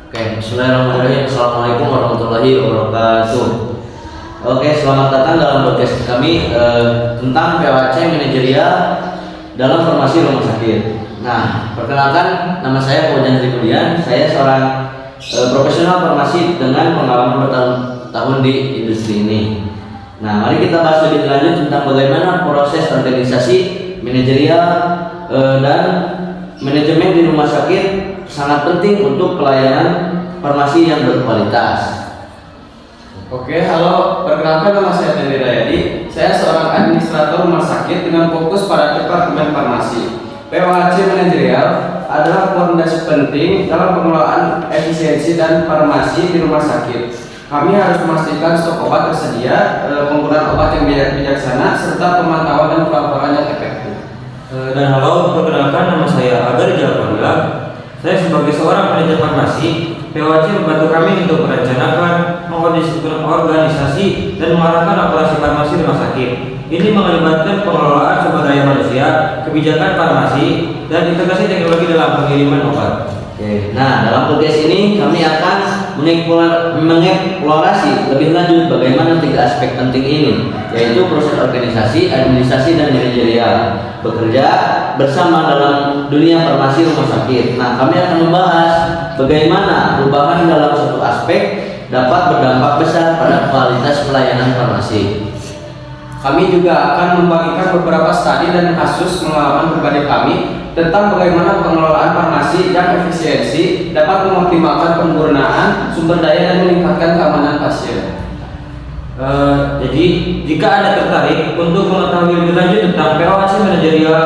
Oke, bismillahirrahmanirrahim. Assalamualaikum warahmatullahi wabarakatuh. Oke, selamat datang dalam podcast kami tentang PWC manajerial dalam farmasi rumah sakit. Nah, perkenalkan, nama saya Fauzan Zikrian. Saya seorang profesional farmasi dengan pengalaman bertahun-tahun di industri ini. Nah, mari kita bahas lebih lanjut tentang bagaimana proses organisasi manajerial dan manajemen di rumah sakit sangat penting untuk pelayanan farmasi yang berkualitas. Oke, halo, perkenalkan nama saya Tendri Dayadi. Saya seorang administrator rumah sakit dengan fokus pada departemen farmasi. PWC manajerial adalah fondasi penting dalam pengelolaan efisiensi dan farmasi di rumah sakit. Kami harus memastikan stok obat tersedia, penggunaan obat yang bijaksana, serta pemantauan dan pelaporan yang efektif. Dan halo, perkenalkan nama saya Agar Jalpandila. Saya sebagai seorang manajer farmasi, PWC membantu kami untuk merencanakan, mengkondisikan organisasi, dan mengarahkan operasi farmasi rumah sakit. Ini melibatkan pengelolaan sumber daya manusia, kebijakan farmasi, dan integrasi teknologi dalam pengiriman obat. Oke, nah dalam podcast ini kami akan mengeksplorasi lebih lanjut bagaimana tiga aspek penting ini, yaitu proses organisasi, administrasi, dan manajerial bekerja bersama dalam dunia farmasi rumah sakit. Nah, kami akan membahas bagaimana perubahan dalam satu aspek dapat berdampak besar pada kualitas pelayanan farmasi. Kami juga akan membagikan beberapa studi dan kasus pengalaman pribadi kami tentang bagaimana pengelolaan farmasi yang efisiensi dapat mengoptimalkan penggunaan sumber daya dan meningkatkan keamanan pasien. Jadi, jika Anda tertarik untuk mengetahui lebih lanjut tentang PWC manajerial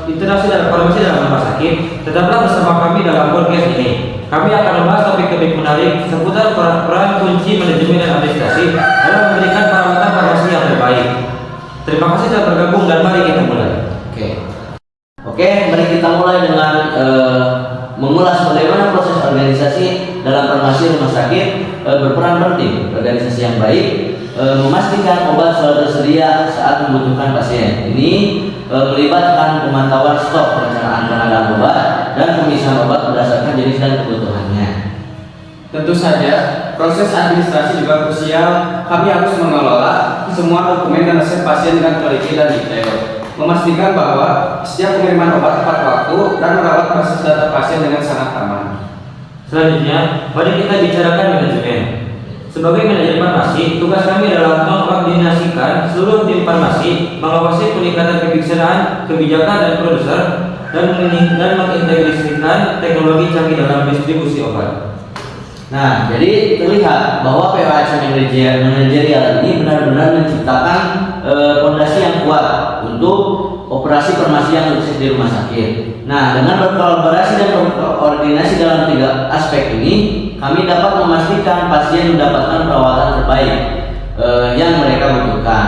interaksi dalam farmasi dalam rumah sakit, tetaplah bersama kami dalam podcast ini. Kami akan membahas topik-topik menarik seputar peran kunci manajemen dan administrasi dalam memberikan perawatan farmasi yang terbaik. Terima kasih telah bergabung dan mari kita mulai. Oke, mari kita mulai dengan mengulas bagaimana proses organisasi dalam farmasi rumah sakit berperan penting. Organisasi yang baik memastikan obat selalu tersedia saat membutuhkan pasien. Ini melibatkan pemantauan stok, perencanaan pengadaan obat, dan pemisahan obat berdasarkan jenis dan kebutuhannya. Tentu saja, proses administrasi juga krusial. Kami harus mengelola semua dokumen dan resep pasien dengan teliti dan detail, memastikan bahwa setiap pengiriman obat tepat waktu dan merawat proses data pasien dengan sangat aman. Selanjutnya, mari kita bicarakan manajemen. Sebagai manajer farmasi, tugas kami adalah mengkoordinasikan seluruh tim farmasi, mengawasi peningkatan kebijaksanaan, kebijakan dan produser, dan mengintegrasikan teknologi canggih dalam distribusi obat. Nah, jadi terlihat bahwa PWC manajerial ini benar-benar menciptakan fondasi yang kuat untuk operasi farmasi yang sukses di rumah sakit. Nah, dengan berkolaborasi dan berkoordinasi dalam tiga aspek ini, kami dapat memastikan pasien mendapatkan perawatan terbaik yang mereka butuhkan.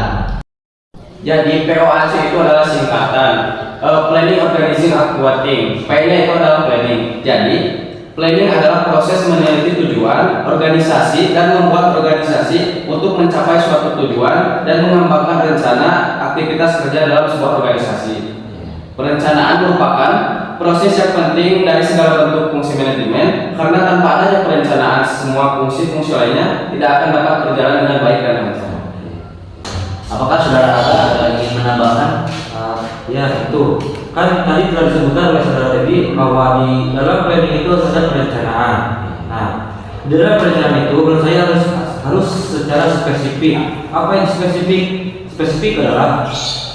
Jadi POAC itu adalah singkatan Planning, Organizing, Activating. P-nya itu adalah planning. Jadi planning adalah proses meneliti tujuan organisasi dan membuat organisasi untuk mencapai suatu tujuan dan mengembangkan rencana aktivitas kerja dalam sebuah organisasi. Perencanaan merupakan proses yang penting dari segala bentuk fungsi manajemen, karena tanpa adanya perencanaan semua fungsi-fungsi lainnya tidak akan dapat berjalan dengan baik dan lancar. Apakah saudara ada ingin menambahkan? Ya, itu kan tadi telah disebutkan oleh saudara Devi bahwa di dalam planning itu ada perencanaan. Nah, di dalam perencanaan itu menurut saya harus secara spesifik. Apa yang spesifik? Spesifik adalah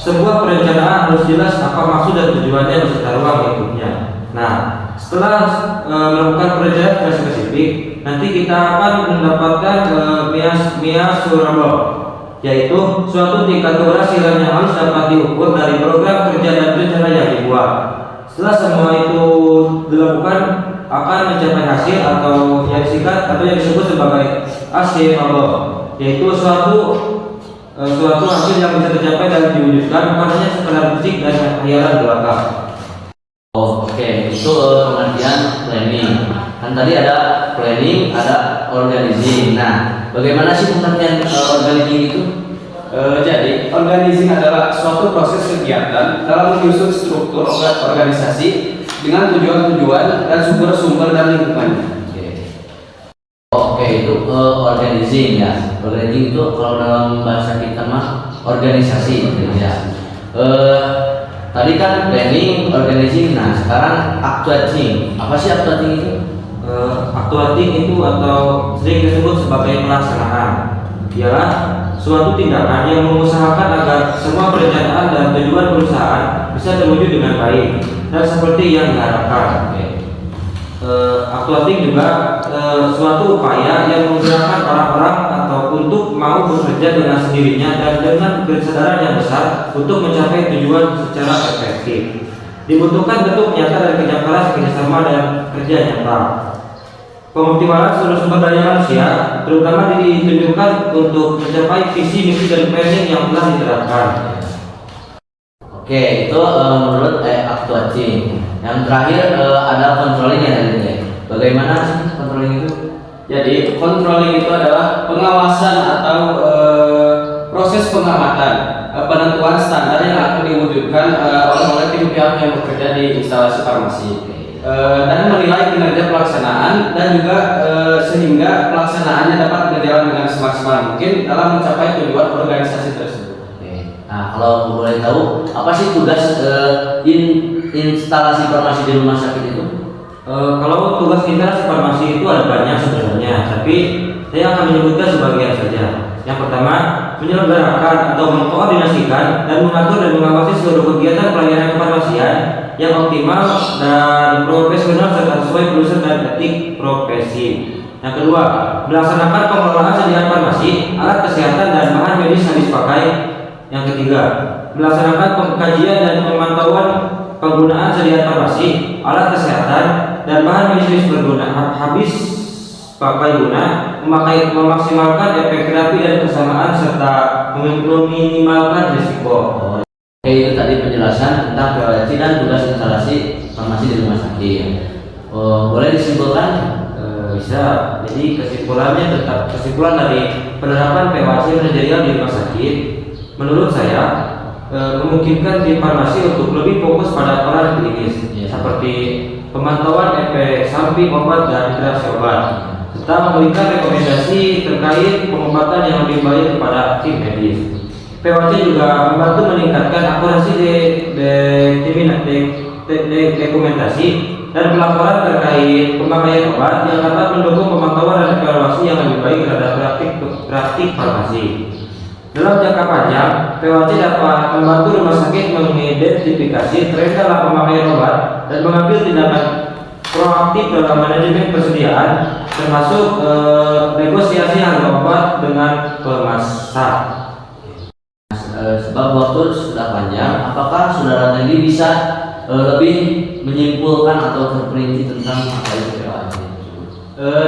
sebuah perencanaan harus jelas apa maksud dan tujuannya beserta ruang lingkupnya. Nah, setelah melakukan perencanaan secara spesifik, nanti kita akan mendapatkan measurable, yaitu suatu indikator hasil yang harus dapat diukur dari program kerja dan rencana yang dibuat. Setelah semua itu dilakukan, akan mencapai hasil atau yang disingkat atau yang disebut sebagai achievable, yaitu suatu hasil yang bisa tercapai dan diwujudkan, bukan hanya sekedar fisik dan khayalan belaka. Oke, itu pengertian planning. Kan tadi ada planning, ada organizing. Nah, bagaimana sih pengertian organizing itu? Jadi, organizing adalah suatu proses kegiatan dalam menyusun struktur organisasi dengan tujuan-tujuan dan sumber-sumber dan lingkungannya. itu organizing ya. Organizing itu kalau dalam bahasa kita mah organisasi gitu ya. Tadi kan planning, organizing, nah sekarang actuating. Apa sih actuating itu? Actuating itu atau sering disebut sebagai pelaksanaan, ialah suatu tindakan yang mengusahakan agar semua perencanaan dan tujuan perusahaan bisa terwujud dengan baik dan seperti yang diharapkan. Actuating juga suatu upaya yang menggerakkan orang-orang atau untuk mau bekerja dengan sendirinya dan dengan kesadaran yang besar untuk mencapai tujuan secara efektif. Dibutuhkan bentuk nyata dan kerja keras, kerjasama dan kerja nyata. Pengoptimalan seluruh sumber daya manusia terutama ditunjukkan untuk mencapai visi misi dan planning yang telah diterapkan. Oke, itu menurut actuating. Yang terakhir ada controlling ya tadi. Bagaimana sih controlling itu? Jadi controlling itu adalah pengawasan atau proses pengamatan, penentuan standar yang akan diwujudkan oleh tim pihak yang bekerja di instalasi farmasi, dan menilai kinerja pelaksanaan dan juga sehingga pelaksanaannya dapat berjalan dengan semaksimal mungkin dalam mencapai tujuan organisasi tersebut. Nah, kalau boleh tahu, apa sih tugas instalasi farmasi di rumah sakit itu? Kalau tugas instalasi farmasi itu ada banyak sebenarnya, tapi saya akan menyebutkan sebagian saja. Yang pertama, menyelenggarakan atau mengkoordinasikan dan mengatur dan mengawasi seluruh kegiatan pelayanan kefarmasian yang optimal dan profesional serta sesuai prosedur dan etik profesi. Yang kedua, melaksanakan pengelolaan sediaan farmasi, alat kesehatan dan bahan medis habis pakai. Yang ketiga, melaksanakan pengkajian dan pemantauan penggunaan sediaan farmasi, alat kesehatan dan bahan medis habis pakai guna memaksimalkan efek terapi dan kesamaan serta meminimalkan risiko. Oke, itu tadi penjelasan tentang POC dan tugas instalasi farmasi di rumah sakit. Boleh disimpulkan? Bisa. Jadi kesimpulan dari penerapan POC manajerial di rumah sakit, menurut saya memungkinkan tim farmasi untuk lebih fokus pada peran klinis, seperti pemantauan efek samping obat dan interaksi obat, serta memberikan rekomendasi terkait pengobatan yang lebih baik kepada tim medis. POC juga membantu meningkatkan akurasi dokumentasi dan pelaporan terkait pemakaian obat yang dapat mendukung pemantauan dan evaluasi yang lebih baik terhadap praktik farmasi. Dalam jangka panjang, POC dapat membantu rumah sakit mengidentifikasi tren dalam pemakaian obat dan mengambil tindakan proaktif dalam manajemen persediaan, termasuk negosiasi harga obat dengan pemasar. Sebab waktu sudah panjang, apakah saudara tadi bisa lebih menyimpulkan atau terperinci tentang apa itu POC?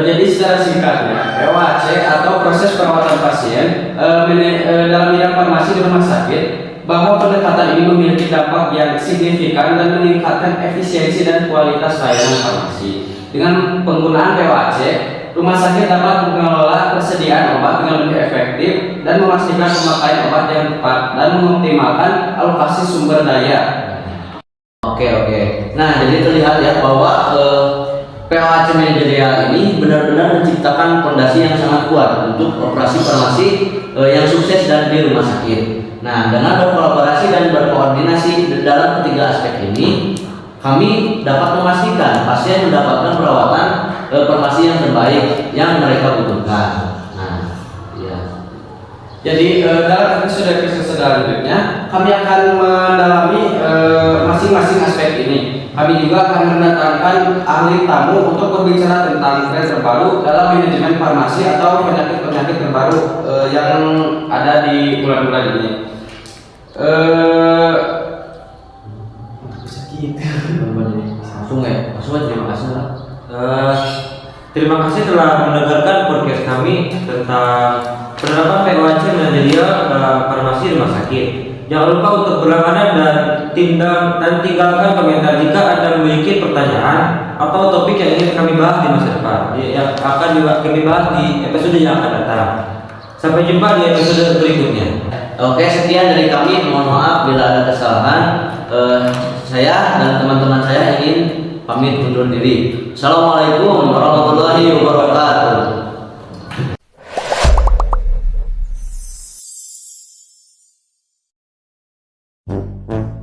Jadi secara singkatnya, POC atau proses perawatan pasien dalam bidang farmasi di rumah sakit, bahwa pendekatan ini memiliki dampak yang signifikan dan meningkatkan efisiensi dan kualitas layanan farmasi. Dengan penggunaan POC, rumah sakit dapat mengelola persediaan obat dengan lebih efektif dan memastikan pemakaian obat yang tepat dan mengoptimalkan alokasi sumber daya. Oke. Nah, jadi terlihat ya bahwa POC manajerial ini benar-benar menciptakan fondasi yang sangat kuat untuk operasi farmasi yang sukses dan di rumah sakit. Nah, dengan berkolaborasi dan berkoordinasi dalam ketiga aspek ini, kami dapat memastikan pasien mendapatkan perawatan farmasi yang terbaik yang mereka butuhkan. Nah, ya. Jadi dalam episode selanjutnya kami akan mendalami masing-masing aspek ini. Kami juga akan mendatangkan ahli tamu untuk berbicara tentang tren terbaru dalam manajemen farmasi atau penyakit-penyakit terbaru yang ada di bulan-bulan ini. Langsung terima kasih lah. Terima kasih telah mendengarkan podcast kami tentang penerapan POC manajerial dalam farmasi rumah sakit. Jangan lupa untuk berlangganan dan tinggalkan komentar jika Anda memiliki pertanyaan atau topik yang ingin kami bahas di masa depan, yang akan kami bahas di episode yang akan datang. Sampai jumpa di episode berikutnya. Oke, sekian dari kami. Mohon maaf bila ada kesalahan. Saya dan teman-teman saya ingin pamit undur diri. Assalamualaikum warahmatullahi wabarakatuh. Thank you.